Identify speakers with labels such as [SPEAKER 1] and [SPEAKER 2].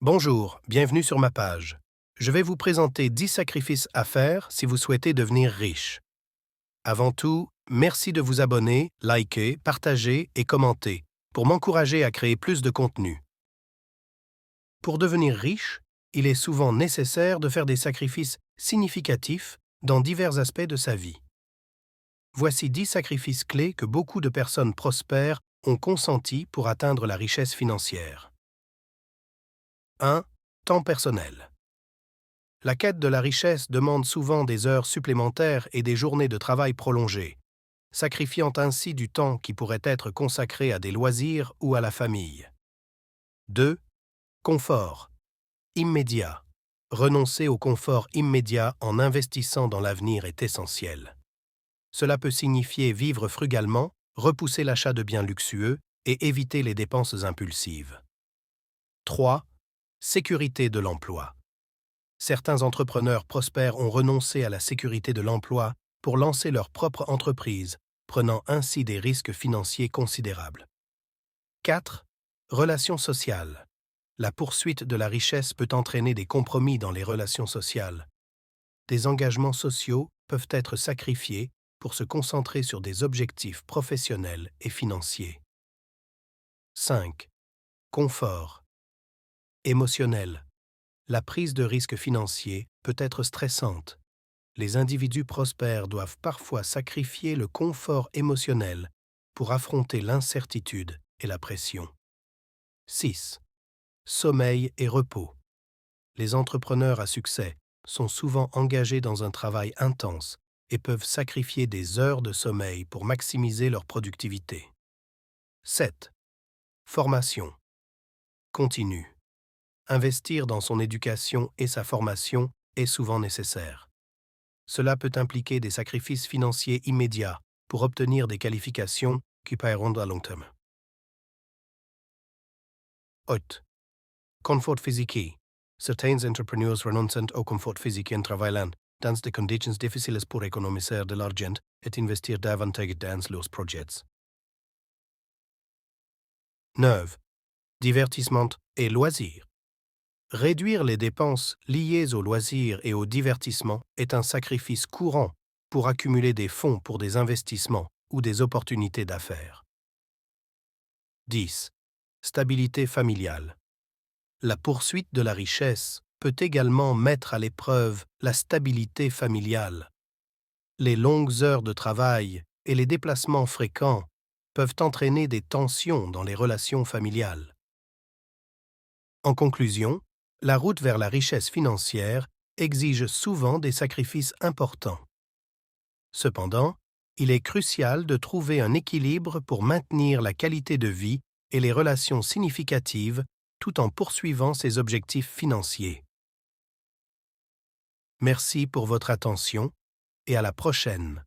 [SPEAKER 1] Bonjour, bienvenue sur ma page. Je vais vous présenter 10 sacrifices à faire si vous souhaitez devenir riche. Avant tout, merci de vous abonner, liker, partager et commenter pour m'encourager à créer plus de contenu. Pour devenir riche, il est souvent nécessaire de faire des sacrifices significatifs dans divers aspects de sa vie. Voici 10 sacrifices clés que beaucoup de personnes prospères ont consentis pour atteindre la richesse financière. 1. Temps personnel. La quête de la richesse demande souvent des heures supplémentaires et des journées de travail prolongées, sacrifiant ainsi du temps qui pourrait être consacré à des loisirs ou à la famille. 2. Confort. Immédiat. Renoncer au confort immédiat en investissant dans l'avenir est essentiel. Cela peut signifier vivre frugalement, repousser l'achat de biens luxueux et éviter les dépenses impulsives. 3. Sécurité de l'emploi. Certains entrepreneurs prospères ont renoncé à la sécurité de l'emploi pour lancer leur propre entreprise, prenant ainsi des risques financiers considérables. 4. Relations sociales. La poursuite de la richesse peut entraîner des compromis dans les relations sociales. Des engagements sociaux peuvent être sacrifiés pour se concentrer sur des objectifs professionnels et financiers. 5. Confort. Émotionnel. La prise de risques financiers peut être stressante. Les individus prospères doivent parfois sacrifier le confort émotionnel pour affronter l'incertitude et la pression. 6. Sommeil et repos. Les entrepreneurs à succès sont souvent engagés dans un travail intense et peuvent sacrifier des heures de sommeil pour maximiser leur productivité. 7. Formation. Continue. Investir dans son éducation et sa formation est souvent nécessaire. Cela peut impliquer des sacrifices financiers immédiats pour obtenir des qualifications qui paieront à long terme. 8. Confort physique. Certains entrepreneurs renoncent au confort physique en travaillant dans des conditions difficiles pour économiser de l'argent et investir davantage dans leurs projets. 9. Divertissement et loisirs. Réduire les dépenses liées aux loisirs et au divertissement est un sacrifice courant pour accumuler des fonds pour des investissements ou des opportunités d'affaires. 10. Stabilité familiale. La poursuite de la richesse peut également mettre à l'épreuve la stabilité familiale. Les longues heures de travail et les déplacements fréquents peuvent entraîner des tensions dans les relations familiales. En conclusion, la route vers la richesse financière exige souvent des sacrifices importants. Cependant, il est crucial de trouver un équilibre pour maintenir la qualité de vie et les relations significatives tout en poursuivant ses objectifs financiers. Merci pour votre attention et à la prochaine.